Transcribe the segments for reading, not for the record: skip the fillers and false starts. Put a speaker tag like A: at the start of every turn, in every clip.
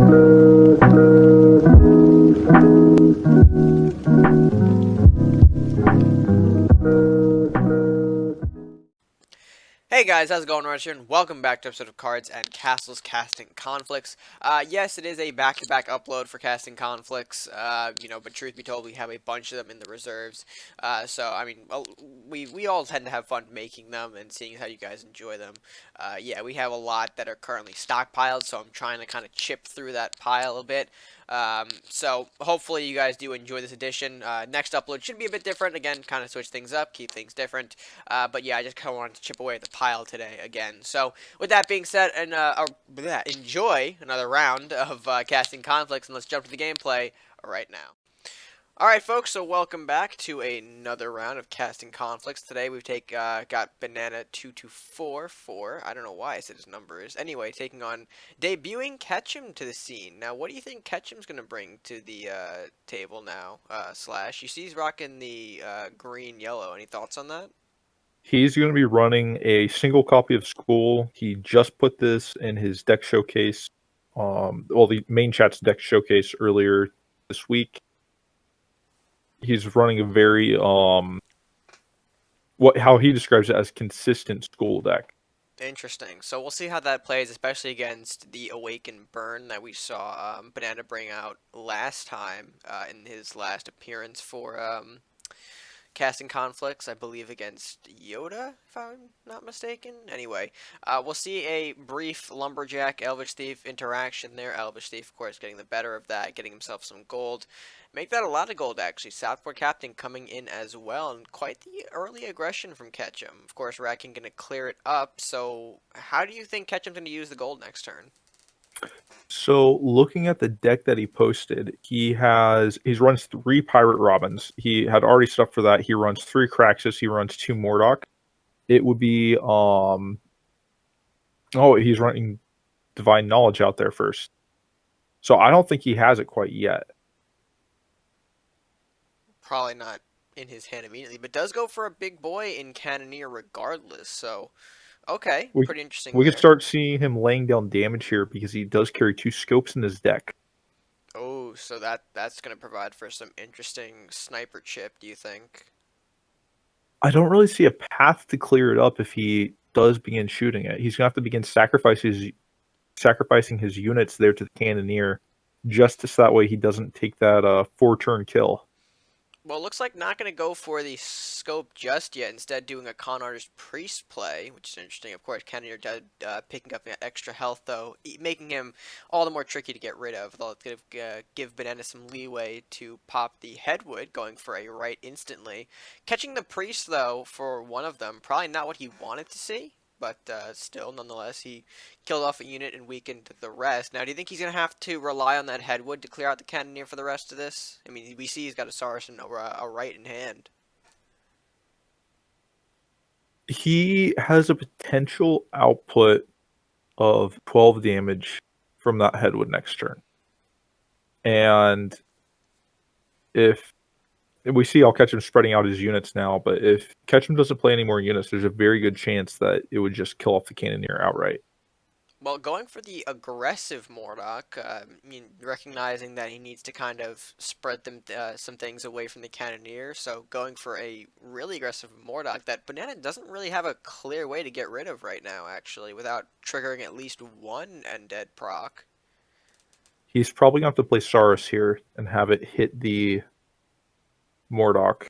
A: Hey guys, how's it going? Raj here, and welcome back to episode of Cards and Castles Casting Conflicts. Yes, it is a back-to-back upload for Casting Conflicts, but truth be told, we have a bunch of them in the reserves. We all tend to have fun making them and seeing how you guys enjoy them. Yeah, we have a lot that are currently stockpiled, so I'm trying to kind of chip through that pile a bit. So hopefully you guys do enjoy this edition. Next upload should be a bit different. Again, kind of switch things up, keep things different. But yeah, I just kind of wanted to chip away at the pile today again. So with that being said, and enjoy another round of casting conflicts, and let's jump to the gameplay right now. Alright folks, so welcome back to another round of Casting Conflicts. Today we've got banana2244. I don't know why I said his number is. Anyway, taking on debuting Catchim to the scene. Now, what do you think Catchim's going to bring to the table now, Slash? You see he's rocking the green-yellow. Any thoughts on that?
B: He's going to be running a single copy of School. He just put this in his deck showcase. The main chat's deck showcase earlier this week. He's running a very how he describes it as consistent School deck.
A: Interesting. So we'll see how that plays, especially against the Awaken Burn that we saw Banana bring out last time in his last appearance for Casting Conflicts, I believe against Yoda, if I'm not mistaken. Anyway, we'll see a brief Lumberjack Elvish Thief interaction there. Elvish Thief, of course, getting the better of that, getting himself some gold. Make that a lot of gold, actually. Southport Captain coming in as well, and quite the early aggression from Catchim. Of course, Racking going to clear it up, so how do you think Catchim's going to use the gold next turn?
B: So looking at the deck that he posted, he runs 3 Pirate Robins. He had already stuff for that. He runs 3 Craxus. He runs 2 Mordok. It would be he's running Divine Knowledge out there first. So I don't think he has it quite yet.
A: Probably not in his hand immediately, but does go for a big boy in Cannoneer regardless, so okay,
B: We
A: pretty interesting
B: we could
A: there.
B: start seeing him laying down damage here because he does carry 2 scopes in his deck.
A: Oh, so that's going to provide for some interesting sniper chip, do you think?
B: I don't really see a path to clear it up if he does begin shooting it. He's gonna have to begin sacrificing his units there to the Cannoneer, just so that way he doesn't take that 4-turn kill.
A: Well, it looks like not going to go for the scope just yet. Instead, doing a con artist priest play, which is interesting. Of course, Cannoneer picking up that extra health, though, making him all the more tricky to get rid of. Though it's going to give Banana some leeway to pop the Headwood, going for a right instantly. Catching the priest, though, for one of them, probably not what he wanted to see. But still, nonetheless, he killed off a unit and weakened the rest. Now, do you think he's going to have to rely on that Headwood to clear out the Cannoneer for the rest of this? I mean, we see he's got a Saurus and a right in hand.
B: He has a potential output of 12 damage from that Headwood next turn. And if we see I'll catch him spreading out his units now, but if Ketchum doesn't play any more units, there's a very good chance that it would just kill off the Cannoneer outright.
A: Well, going for the aggressive Mordok, recognizing that he needs to kind of spread some things away from the Cannoneer, so going for a really aggressive Mordok that Banana doesn't really have a clear way to get rid of right now, actually, without triggering at least one Undead proc.
B: He's probably going to have to play Saurus here and have it hit the Mordok.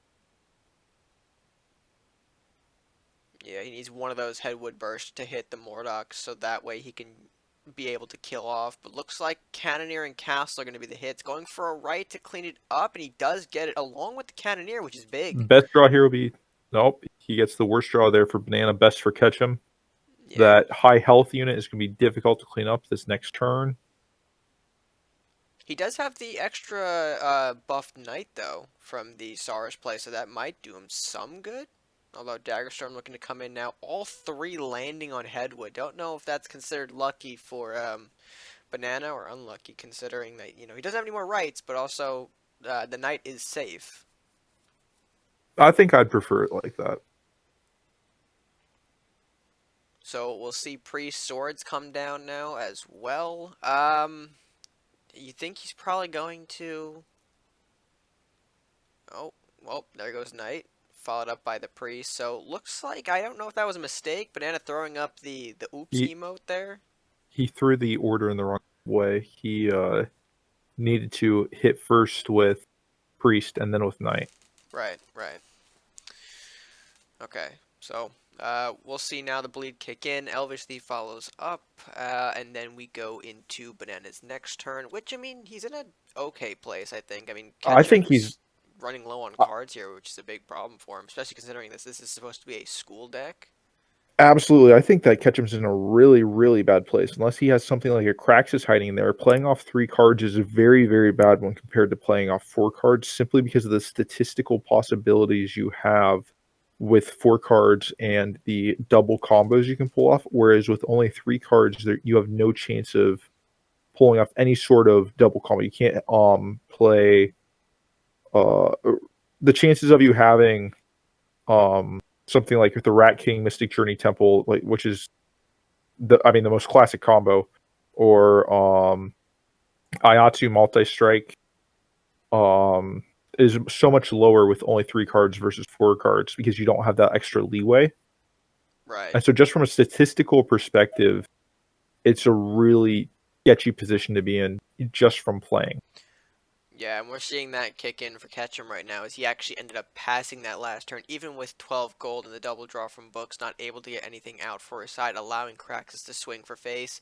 A: Yeah, he needs one of those Headwood bursts to hit the Mordok, so that way he can be able to kill off. But looks like Cannoneer and Castle are going to be the hits. Going for a right to clean it up, and he does get it along with the Cannoneer, which is big.
B: Best draw here will be... Nope, he gets the worst draw there for Banana. Best for Ketchum.
A: Yeah.
B: That high health unit is going to be difficult to clean up this next turn.
A: He does have the extra buffed Knight, though, from the Saurus play, so that might do him some good. Although Daggerstorm looking to come in now. All 3 landing on Headwood. Don't know if that's considered lucky for Banana or unlucky, considering that, he doesn't have any more rights, but also the Knight is safe.
B: I think I'd prefer it like that.
A: So we'll see Priest Swords come down now as well. You think he's probably going to? Oh, well, there goes Knight, followed up by the Priest. So looks like I don't know if that was a mistake. Banana throwing up the oops
B: He
A: emote there.
B: he threw the order in the wrong way. He needed to hit first with priest and then with knight.
A: Right, right. Okay, so we'll see now the bleed kick in. Elvish Thief follows up, and then we go into Banana's next turn, which, I mean, he's in a okay place, I think. I mean,
B: I think he's
A: Ketchum's running low on cards here, which is a big problem for him, especially considering this is supposed to be a school deck.
B: absolutely. I think that Ketchum's in a really, really bad place. Unless he has something like a Craxus hiding in there, playing off 3 cards is a very, very bad one compared to playing off 4 cards, simply because of the statistical possibilities you have with 4 cards and the double combos you can pull off. Whereas with only 3 cards, there you have no chance of pulling off any sort of double combo. You can't play uh the chances of you having something like the Rat King Mystic Journey Temple, like which is the most classic combo, or Ayatsu multi strike is so much lower with only 3 cards versus 4 cards because you don't have that extra leeway.
A: Right.
B: And so just from a statistical perspective, it's a really sketchy position to be in just from playing.
A: Yeah, and we're seeing that kick in for Ketchum right now as he actually ended up passing that last turn, even with 12 gold and the double draw from books, not able to get anything out for his side, allowing Kraxus to swing for face.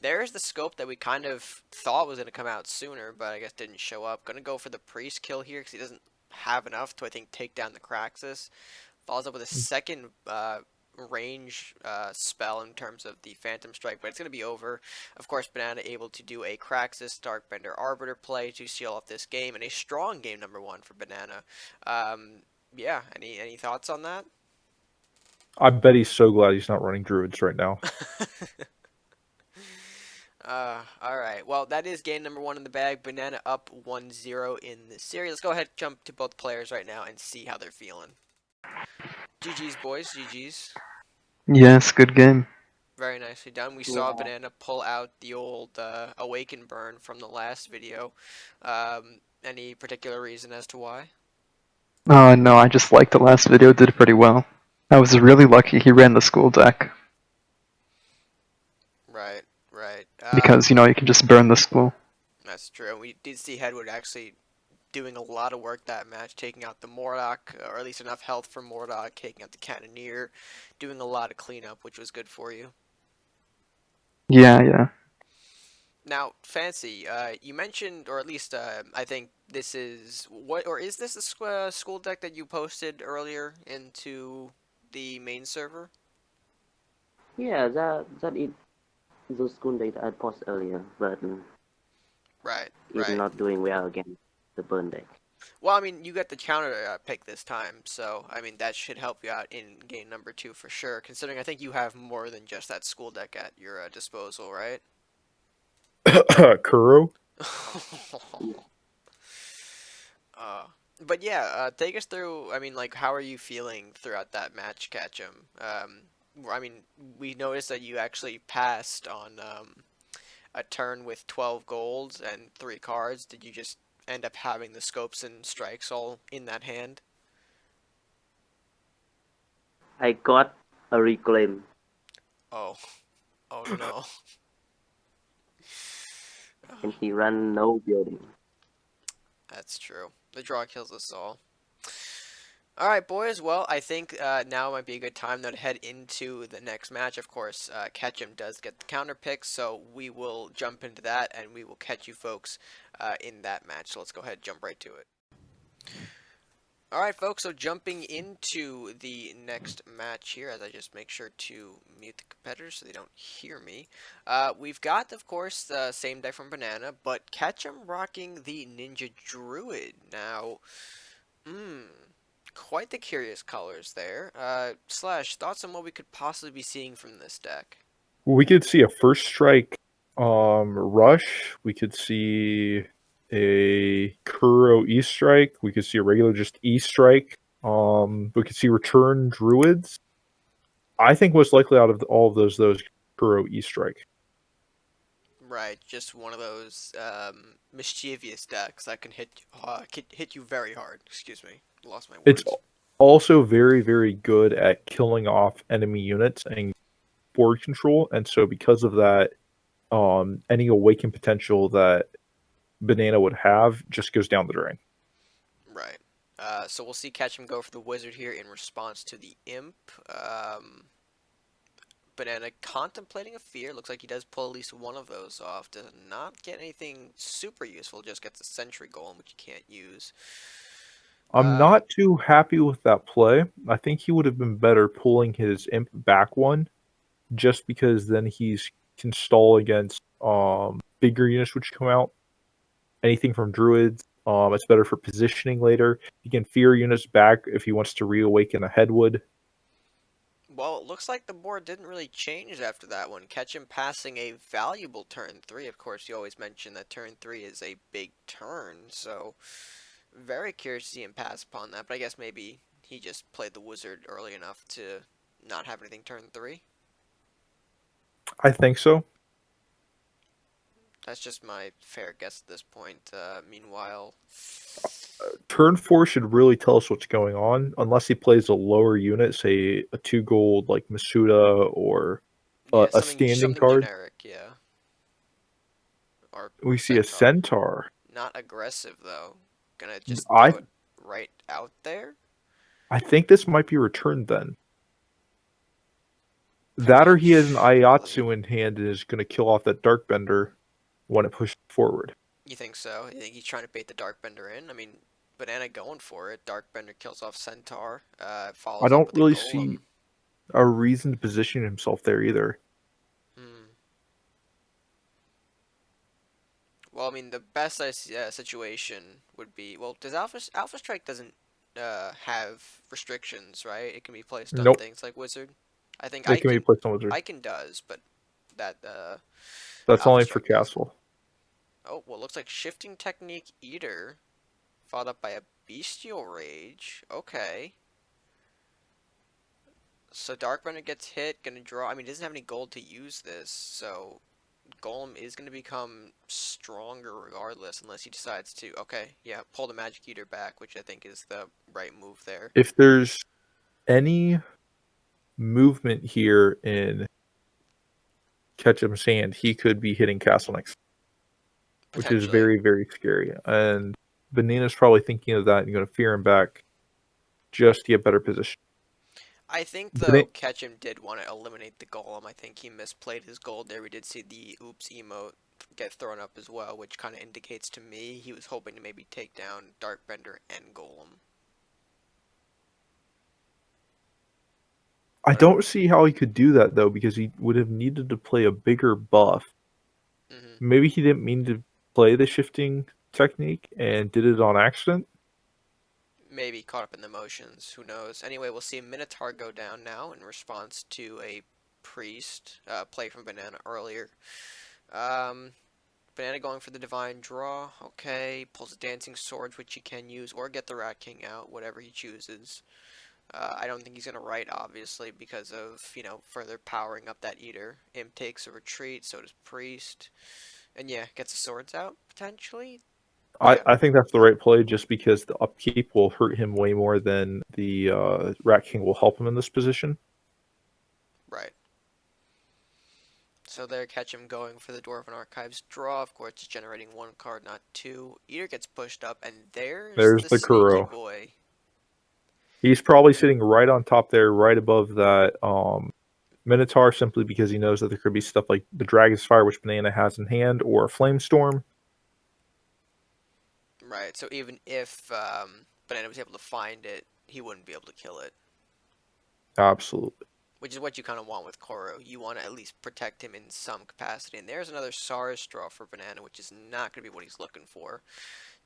A: There's the scope that we kind of thought was going to come out sooner, but I guess didn't show up. Going to go for the priest kill here because he doesn't have enough to, I think, take down the Kraxus. Follows up with a second range spell in terms of the Phantom Strike, but it's going to be over. Of course, Banana able to do a Craxus Darkbender Arbiter play to seal off this game, and a strong game number 1 for Banana. Yeah, any thoughts on that?
B: I bet he's so glad he's not running druids right now.
A: All right. Well, that is game number 1 in the bag. Banana up 1-0 in the series. Let's go ahead and jump to both players right now and see how they're feeling. GG's, boys. GG's.
C: Yes, good game.
A: Very nicely done. We saw
D: Yeah.
A: Banana pull out the old Awaken burn from the last video. Any particular reason as to why?
C: Oh no, I just liked the last video, did pretty well. I was really lucky he ran the school deck,
A: Right, right.
C: because, you can just burn the school.
A: That's true. We did see Headwood actually doing a lot of work that match, taking out the Mordok, or at least enough health for Mordok, taking out the Cannoneer, doing a lot of cleanup, which was good for you.
C: Yeah, yeah.
A: Now, Fancy, you mentioned, or at least I think this is or is this a school deck that you posted earlier into the main server?
D: Yeah, that is the school that I posted earlier, but
A: Right,
D: it's
A: right.
D: not doing well against the burn deck.
A: Well, I mean, you got the counter pick this time, so I mean that should help you out in game number 2 for sure. Considering I think you have more than just that school deck at your disposal, right?
B: Kuro?
A: uh, but yeah, take us through. I mean, like, how are you feeling throughout that match, Catchim? I mean, we noticed that you actually passed on a turn with 12 golds and 3 cards. Did you just end up having the scopes and strikes all in that hand?
D: I got a reclaim.
A: Oh, oh no.
D: And he ran no building.
A: That's true. The draw kills us all. Alright, boys. Well, I think now might be a good time though to head into the next match. Of course, Ketchum does get the counter pick, so we will jump into that and we will catch you folks in that match. So let's go ahead and jump right to it. Alright, folks, so jumping into the next match here, as I just make sure to mute the competitors so they don't hear me. We've got, of course, the same deck from Banana, but Ketchum rocking the Ninja Druid. Now, quite the curious colors there. Slash, thoughts on what we could possibly be seeing from this deck?
B: We could see a first strike rush. We could see a Kuro E strike. We could see a regular just E strike. We could see return druids. I think most likely out of all of those Kuro E strike.
A: Right, just one of those mischievous decks that can hit you very hard. Excuse me, lost my
B: It's
A: words.
B: also very, very good at killing off enemy units and board control, and so because of that, any awakened potential that Banana would have just goes down the drain.
A: Right. So we'll see Catchim go for the wizard here in response to the imp. Banana contemplating a fear. Looks like he does pull at least one of those off. Does not get anything super useful. Just gets a sentry golem, which you can't use.
B: I'm not too happy with that play. I think he would have been better pulling his imp back one, just because then he's can stall against bigger units which come out. Anything from druids. It's better for positioning later. He can fear units back if he wants to reawaken a headwood.
A: Well, it looks like the board didn't really change after that one. Ketchum passing a valuable turn 3. Of course, you always mention that turn 3 is a big turn, so very curious to see him pass upon that. But I guess maybe he just played the wizard early enough to not have anything turn 3.
B: I think so.
A: That's just my fair guess at this point. Meanwhile,
B: Turn 4 should really tell us what's going on, unless he plays a lower unit, say a 2 gold like Masuda or
A: yeah,
B: a
A: something
B: standing
A: something
B: card.
A: generic, yeah. Or
B: We see a
A: centaur.
B: centaur.
A: Not aggressive though. Gonna just
B: I
A: throw it right out there.
B: I think this might be returned then. That or he has an Ayatsu in hand and is going to kill off that Darkbender when it pushes forward.
A: You think so? You think he's trying to bait the Darkbender in? I mean, Banana going for it. Darkbender kills off Centaur.
B: I
A: Follows up
B: don't
A: with a
B: really see
A: Golem.
B: a reason to position himself there either.
A: Hmm. Well, I mean, the best situation would be, well, does Alpha Strike doesn't have restrictions, right? It can be placed on
B: Nope.
A: things like Wizard. I think
B: It can be placed on Wizard.
A: Icon does, but that
B: That's
A: Alpha
B: only for
A: Strike doesn't.
B: Castle.
A: Oh, well, it looks like Shifting Technique Eater, followed up by a Bestial Rage. Okay. So Darkbender gets hit, gonna draw. I mean, he doesn't have any gold to use this, so Golem is gonna become stronger regardless, unless he decides to. Okay, yeah, pull the Magic Eater back, which I think is the right move there.
B: If there's any movement here in Ketchum's hand, he could be hitting Castle next, which is
A: Potentially.
B: very, very scary. And Banana's probably thinking of that and going to fear him back just to get better position.
A: I think,
B: But
A: though, Ketchum did want to eliminate the Golem. I think he misplayed his gold there. We did see the Oops emote get thrown up as well, which kind of indicates to me he was hoping to maybe take down Darkbender and Golem.
B: I don't see how he could do that, though, because he would have needed to play a bigger buff. Maybe he didn't mean to play the shifting technique and did it on accident.
A: Maybe caught up in the motions. Who knows? Anyway, we'll see a Minotaur go down now in response to a Priest play from Banana earlier. Banana going for the Divine Draw. Okay, pulls a Dancing Sword, which he can use, or get the Rat King out, whatever he chooses. I don't think he's going to write, obviously, because of, further powering up that Eater. Imp takes a retreat, so does Priest. And yeah, gets the swords out, potentially.
B: I think that's the right play, just because the upkeep will hurt him way more than the Rat King will help him in this position.
A: Right. So there, Ketchum going for the Dwarven Archives draw. Of course, it's generating one card, not two. Eater gets pushed up, and there's the sneaky
B: Kuro.
A: boy.
B: He's probably sitting right on top there, right above that Minotaur, simply because he knows that there could be stuff like the Dragon's Fire, which Banana has in hand, or a Flamestorm.
A: Right, so even if Banana was able to find it, he wouldn't be able to kill it.
B: Absolutely.
A: Which is what you kind of want with Koro. You want to at least protect him in some capacity. And there's another SARS draw for Banana, which is not going to be what he's looking for.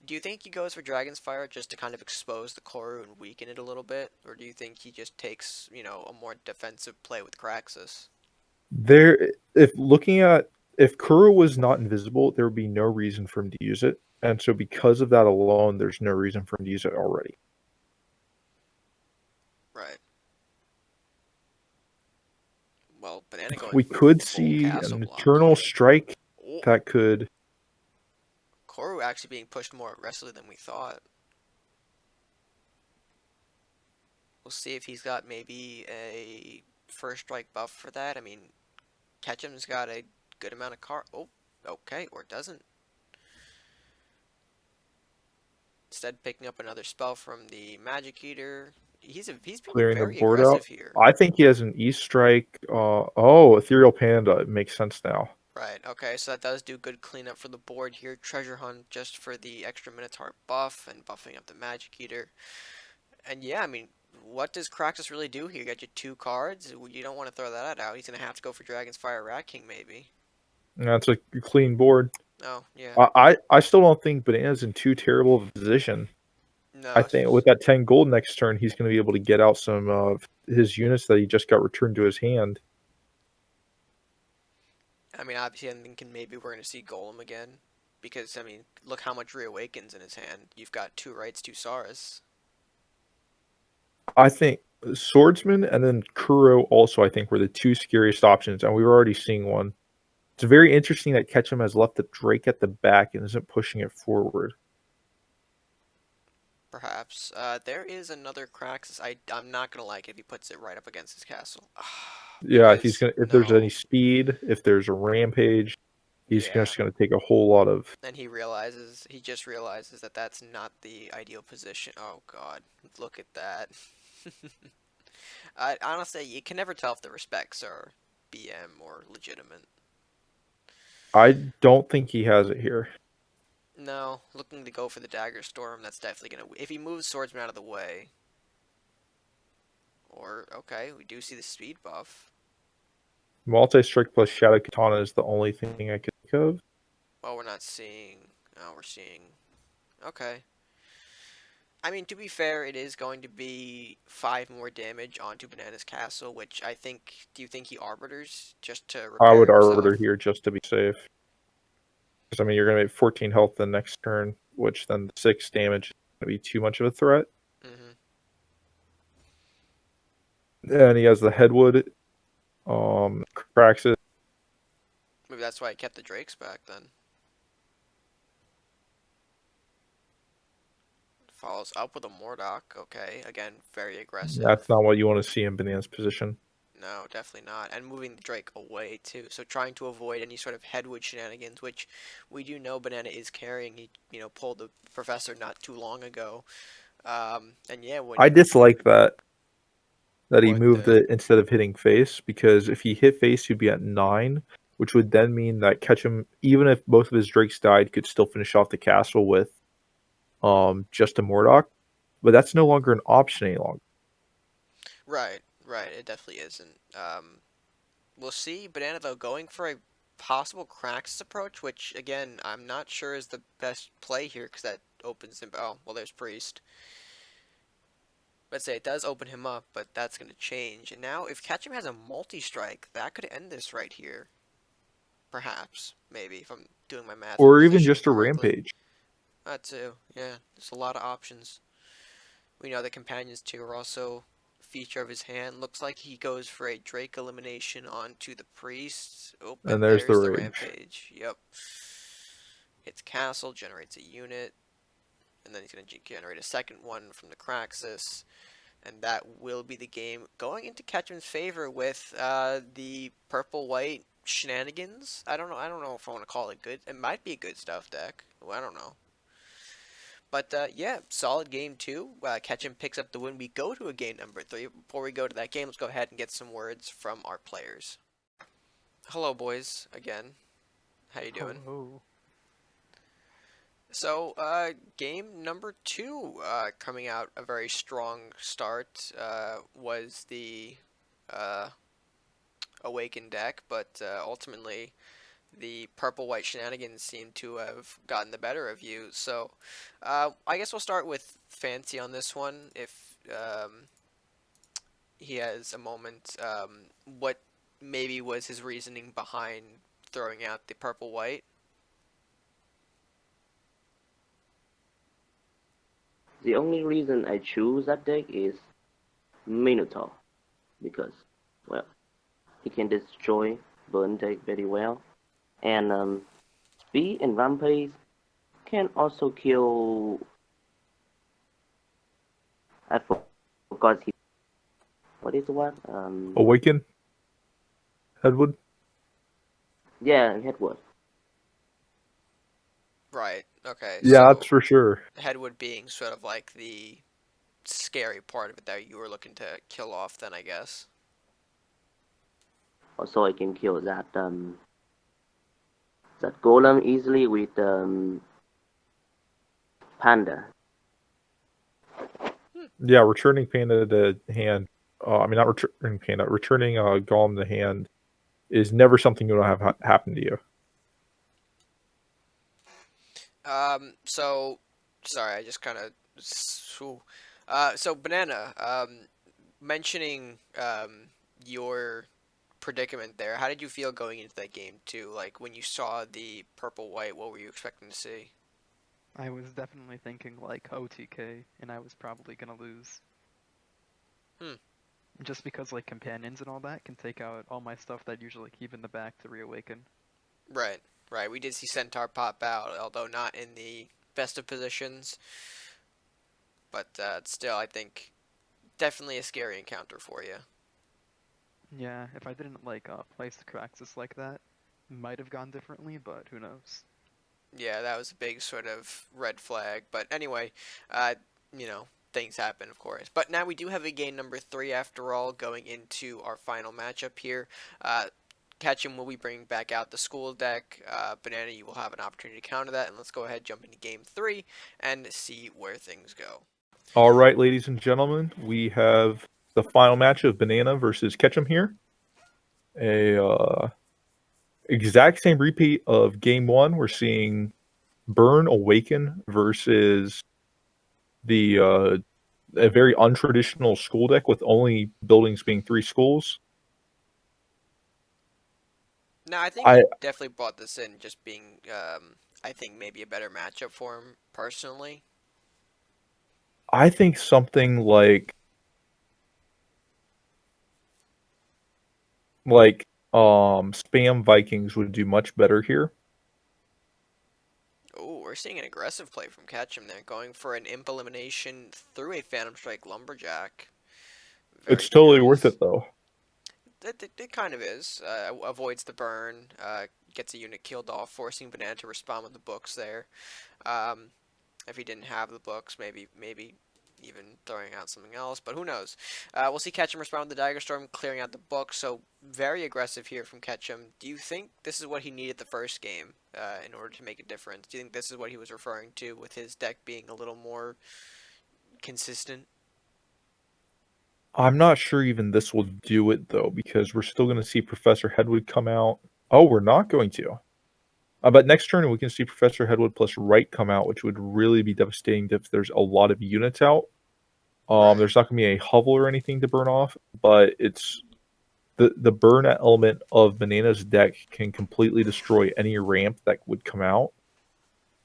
A: Do you think he goes for Dragon's Fire just to kind of expose the Koro and weaken it a little bit? Or do you think he just takes, a more defensive play with Kraxus?
B: If Kuro was not invisible, there would be no reason for him to use it. And so because of that alone, there's no reason for him to use it already.
A: Right. Well, Banana going
B: We
A: for
B: could
A: full
B: see
A: castle
B: an
A: block
B: Eternal
A: here.
B: Strike
A: Oh,
B: that could...
A: Koru actually being pushed more aggressively than we thought. We'll see if he's got maybe a first strike buff for that. I mean, Ketchum's got a good amount of Oh, okay, or doesn't. Instead, picking up another spell from the Magic Eater. He's being
B: clearing the
A: very
B: board out.
A: aggressive here.
B: I think he has an Strike. Oh, Ethereal Panda. It makes sense now.
A: Right, okay, so that does do good cleanup for the board here. Treasure Hunt just for the extra Minotaur buff and buffing up the Magic Eater. And yeah, I mean, what does Kraxus really do here? You got your 2 cards. You don't want to throw that out. He's going to have to go for Dragon's Fire Rat King, maybe.
B: That's a clean board.
A: Oh, yeah.
B: I still don't think Banana's in too terrible of a position.
A: No.
B: I think with that 10 gold next turn, he's going to be able to get out some of his units that he just got returned to his hand.
A: I mean, obviously, I'm thinking maybe we're going to see Golem again. Because, I mean, look how much Reawakens in his hand. You've got 2 Rights, 2 Saras.
B: I think Swordsman and then Kuro also, I think, were the 2 scariest options, and we were already seeing one. It's very interesting that Ketchum has left the Drake at the back and isn't pushing it forward.
A: Perhaps. There is another Kraxus. I'm not going to like it if he puts it right up against his castle.
B: Yeah, he's gonna. If there's
A: No.
B: any speed, if there's a rampage, he's
A: Yeah.
B: just gonna take a whole lot of.
A: And he just realizes that that's not the ideal position. Oh god, look at that. Honestly, you can never tell if the respects are BM or legitimate.
B: I don't think he has it here.
A: No, looking to go for the Dagger Storm, that's definitely gonna... If he moves Swordsman out of the way... Or, okay, we do see the speed buff.
B: Multi-strike plus Shadow Katana is the only thing I could think of.
A: Well, we're not seeing... Oh, we're seeing... Okay. I mean, to be fair, it is going to be 5 more damage onto Banana's castle, which I think... Do you think he Arbiters just to repair
B: I would
A: himself?
B: Arbiter here just to be safe. Because, I mean, you're going to make 14 health the next turn, which then 6 damage is going to be too much of a threat. And he has the Headwood, Kraxus.
A: Maybe that's why I kept the Drakes back then. Follows up with a Mordok. Okay, again, very aggressive.
B: That's not what you want to see in Banana's position.
A: No, definitely not. And moving the Drake away, too. So trying to avoid any sort of Headwood shenanigans, which we do know Banana is carrying. He, pulled the Professor not too long ago. And yeah,
B: I dislike that he
A: What
B: moved
A: the-
B: it instead of hitting face, because if he hit face, he'd be at 9, which would then mean that Ketchum, even if both of his Drakes died, could still finish off the castle with just a Mordok. But that's no longer an option any longer.
A: Right. It definitely isn't. We'll see. Banana, though, going for a possible Kraxus approach, which, again, I'm not sure is the best play here, because that opens him... Oh, well, there's Priest. Let's say it does open him up, but that's going to change. And now, if Catchim has a multi-strike, that could end this right here. Perhaps. Maybe, if I'm doing my math.
B: Or even
A: position
B: just a
A: correctly.
B: Rampage.
A: That too, yeah. There's a lot of options. We know the Companions too are also a feature of his hand. Looks like he goes for a Drake elimination onto the Priest. Oh,
B: And there's the Rage.
A: Rampage. Yep. Hits Castle, generates a unit. And then he's going to generate a second one from the Kraxus. And that will be the game going into Ketchum's favor with the purple-white shenanigans. I don't know if I want to call it good. It might be a good stuff deck. Well, I don't know. But, yeah, solid game 2. Ketchum picks up the win. We go to a game number 3. Before we go to that game, let's go ahead and get some words from our players. Hello, boys, again. How you doing?
E: Hello.
A: So, game number 2, coming out a very strong start, was the Awakened deck, but ultimately the purple-white shenanigans seem to have gotten the better of you. So, I guess we'll start with Fancy on this one, if he has a moment. What maybe was his reasoning behind throwing out the purple-white?
D: The only reason I choose that deck is Minotaur, because, well, he can destroy burn deck very well, and Speed and rampage can also kill. I forgot his. What is the word?
B: Awaken, Headwood.
D: Yeah, Headwood.
A: Right. Okay.
B: Yeah,
A: So
B: that's for sure.
A: Headwood being sort of like the scary part of it that you were looking to kill off, then I guess.
D: Also, I can kill that golem easily with panda.
B: Yeah, returning Panda to hand. I mean, not returning Panda. Returning Golem to hand is never something you want to have happen to you.
A: So sorry, I just kind of. So banana. Mentioning your predicament there. How did you feel going into that game too? Like when you saw the purple white, what were you expecting to see?
C: I was definitely thinking like OTK, and I was probably gonna lose.
A: Hmm.
C: Just because like companions and all that can take out all my stuff that I usually keep in the back to reawaken.
A: Right. Right. We did see Centaur pop out, although not in the best of positions. But still, I think definitely a scary encounter for you.
C: Yeah, if I didn't like place the Craxus like that, might have gone differently, but who knows.
A: Yeah, that was a big sort of red flag. But anyway, uh, things happen, of course. But now we do have a game number 3 after all, going into our final matchup here. Catchim will be bringing back out the school deck. Banana, you will have an opportunity to counter that. And let's go ahead, jump into game 3, and see where things go.
B: All right, ladies and gentlemen, we have the final match of Banana versus Ketchum here. A exact same repeat of game 1. We're seeing Burn Awaken versus the a very untraditional school deck with only buildings being 3 schools.
A: Now, I think
B: I
A: he definitely brought this in just being, I think, maybe a better matchup for him, personally.
B: I think something like Spam Vikings would do much better here.
A: Oh, we're seeing an aggressive play from Catchim there, going for an imp elimination through a Phantom Strike Lumberjack. Very
B: It's totally worth
A: curious.
B: it though.
A: It kind of is. Avoids the burn, gets a unit killed off, forcing Banana to respond with the books there. Um, if he didn't have the books, maybe even throwing out something else, but who knows. We'll see Ketchum respond with the Dagger Storm, clearing out the books, so very aggressive here from Ketchum. Do you think this is what he needed the first game in order to make a difference? Do you think this is what he was referring to with his deck being a little more consistent?
B: I'm not sure even this will do it though, because we're still going to see Professor Headwood come out. Oh, we're not going to. But next turn we can see Professor Headwood plus Right come out, which would really be devastating if there's a lot of units out.
A: Right.
B: There's not going to be a hovel or anything to burn off, but it's the burn element of Banana's deck can completely destroy any ramp that would come out.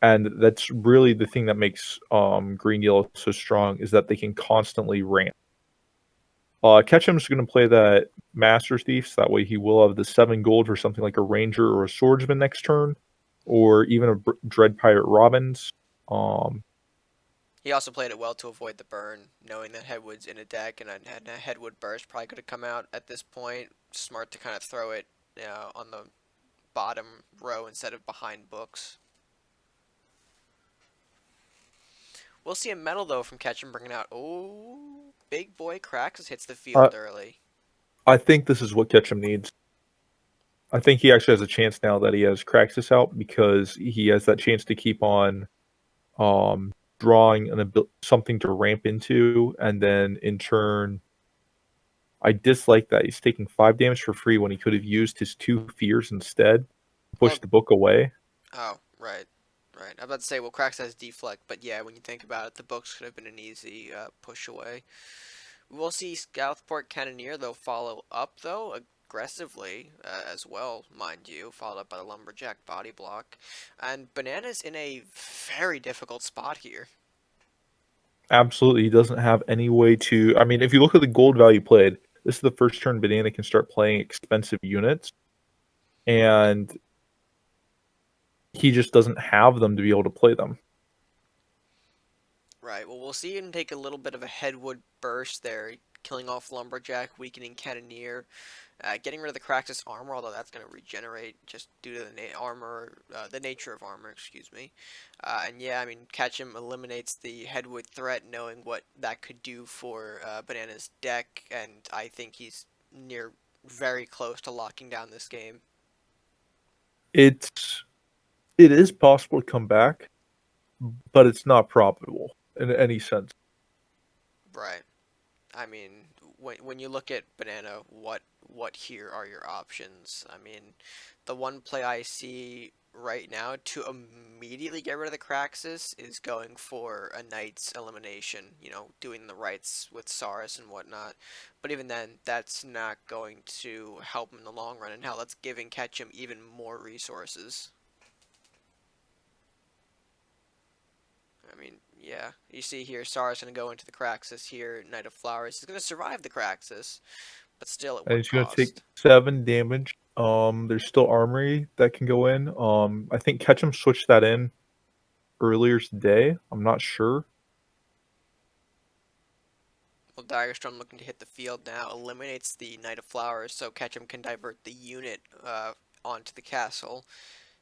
B: And that's really the thing that makes green yellow so strong, is that they can constantly ramp. Ketchum's going to play that Master Thief, so that way he will have the 7 gold for something like a Ranger or a Swordsman next turn, or even a Dread Pirate Robbins.
A: He also played it well to avoid the burn, knowing that Headwood's in a deck and a Headwood Burst probably could have come out at this point. Smart to kind of throw it on the bottom row instead of behind books. We'll see a medal though from Ketchum bringing out. Oh, big boy Craxus hits the field early.
B: I think this is what Ketchum needs. I think he actually has a chance now that he has Craxus out, because he has that chance to keep on drawing something to ramp into, and then in turn, I dislike that he's taking 5 damage for free when he could have used his 2 fears instead, pushed the book away.
A: Oh, right. Right. I'm about to say, well, Craxus has deflect, but yeah, when you think about it, the books could have been an easy push away. We'll see Southport Cannoneer, though, follow up, though, aggressively as well, mind you, followed up by the Lumberjack body block. And Banana's in a very difficult spot here.
B: Absolutely, he doesn't have any way to... I mean, if you look at the gold value played, this is the first turn Banana can start playing expensive units. And he just doesn't have them to be able to play them.
A: Right. Well, we'll see him take a little bit of a headwood burst there, killing off Lumberjack, weakening Cannoneer, getting rid of the Craxus armor, although that's going to regenerate just due to the nature of armor, excuse me. And yeah, I mean, Catchim eliminates the headwood threat, knowing what that could do for Banana's deck, and I think he's very close to locking down this game.
B: It is possible to come back, but it's not probable in any sense.
A: Right. I mean, when you look at Banana, what here are your options? I mean, the one play I see right now to immediately get rid of the Craxus is going for a Knight's elimination, you know, doing the rights with Saurus and whatnot. But even then, that's not going to help him in the long run, and hell, that's giving Ketchum even more resources. I mean, yeah, you see here, Sar's going to go into the Craxus here, Knight of Flowers. He's going to survive the Craxus, but still at
B: And
A: what
B: he's going to take
A: cost?
B: 7 damage. There's still armory that can go in. I think Ketchum switched that in earlier today. I'm not sure.
A: Well, Daggerstone looking to hit the field now, eliminates the Knight of Flowers, so Ketchum can divert the unit onto the castle.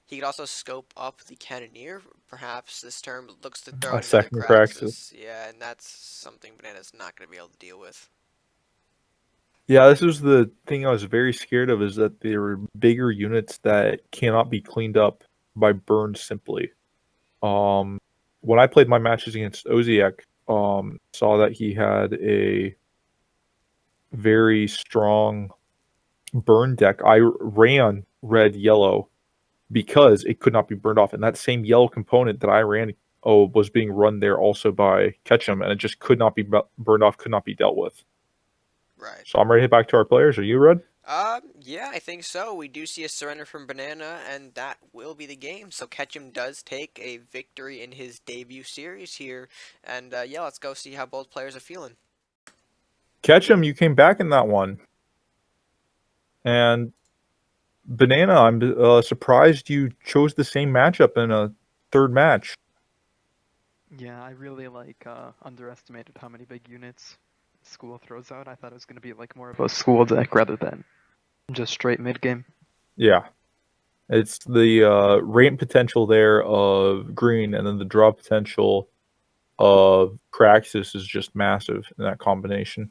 A: He could also scope up the Cannoneer, perhaps this turn, but looks to throw
B: A
A: in another
B: second Craxus.
A: Craxus. Yeah, and that's something Banana's not going to be able to deal with.
B: Yeah, this is the thing I was very scared of, is that there are bigger units that cannot be cleaned up by burn simply. When I played my matches against Oziek, saw that he had a very strong burn deck. I ran red-yellow because it could not be burned off. And that same yellow component that I ran was being run there also by Ketchum, and it just could not be burned off, could not be dealt with.
A: Right.
B: So I'm ready to hit back to our players. Are you, Red?
A: Yeah, I think so. We do see a surrender from Banana, and that will be the game. So Ketchum does take a victory in his debut series here, and yeah, let's go see how both players are feeling.
B: Ketchum, you came back in that one. And Banana, I'm surprised you chose the same matchup in a third match.
C: Yeah, I really underestimated how many big units school throws out. I thought it was gonna be like more of a school deck rather than just straight mid game.
B: Yeah. It's the rate potential there of green, and then the draw potential of Craxus is just massive in that combination.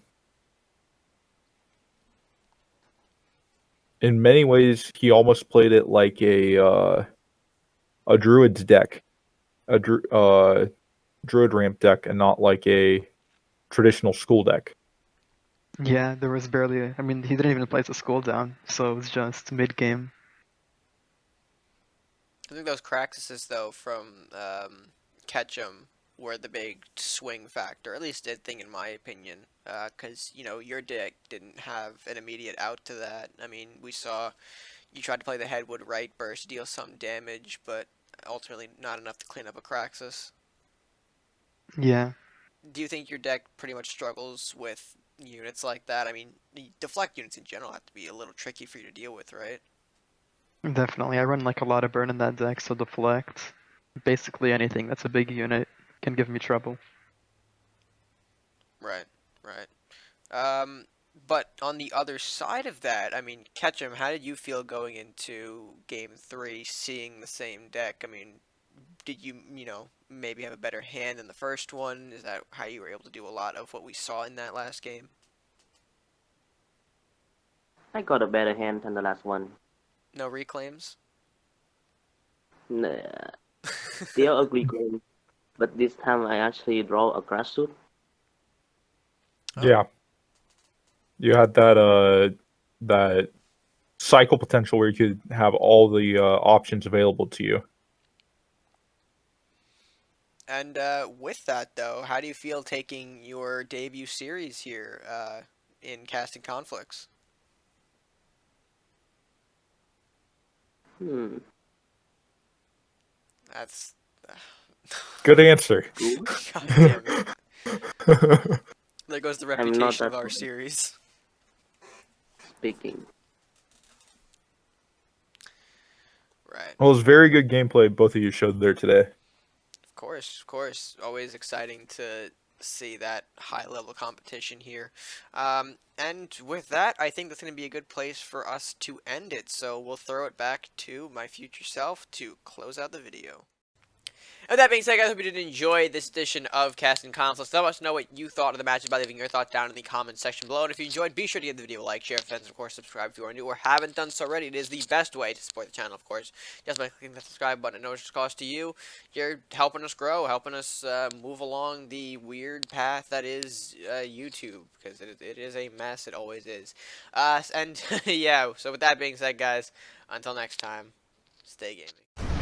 B: In many ways, he almost played it like a druid's deck, a druid ramp deck, and not like a traditional school deck.
C: Yeah, there was barely. I mean, he didn't even place a school down, so it was just mid game.
A: I think those Craxuses, though, from Ketchum were the big swing factor, at least a thing in my opinion, because, you know, your deck didn't have an immediate out to that. I mean, we saw you tried to play the Headwood right burst, deal some damage, but ultimately not enough to clean up a Craxus.
C: Yeah,
A: Do you think your deck pretty much struggles with units like that? I mean, the deflect units in general have to be a little tricky for you to deal with, right?
C: definitely. I run like a lot of burn in that deck, so deflect. Basically anything that's a big unit can give me trouble.
A: Right, right. But on the other side of that, I mean, Ketchum, how did you feel going into Game 3, seeing the same deck? I mean, did you, you know, maybe have a better hand than the first one? Is that how you were able to do a lot of what we saw in that last game?
D: I got a better hand than the last one.
A: No reclaims?
D: Nah, still a great game, but this time I actually draw a grass suit.
A: Oh.
B: Yeah, you had that cycle potential where you could have all the options available to you.
A: And with that, though, how do you feel taking your debut series here in Casting Conflicts?
D: Hmm,
A: That's...
B: Good answer.
D: good.
A: God damn it. There goes the
D: I'm not
A: reputation of
D: that
A: our
D: good
A: series.
D: speaking.
A: Right.
B: Well, it was very good gameplay both of you showed there today.
A: Of course. Always exciting to see that high level competition here. And with that, I think that's going to be a good place for us to end it. So we'll throw it back to my future self to close out the video. And with that being said, guys, I hope you did enjoy this edition of Casting Consoles. Let us know what you thought of the matches by leaving your thoughts down in the comments section below. And if you enjoyed, be sure to give the video a like, share with friends, and of course, subscribe if you are new or haven't done so already. It is the best way to support the channel, of course, just by clicking the subscribe button. No extra cost to you. You're helping us grow, helping us move along the weird path that is YouTube, because it is a mess. It always is. And yeah, so with that being said, guys, until next time, stay gaming.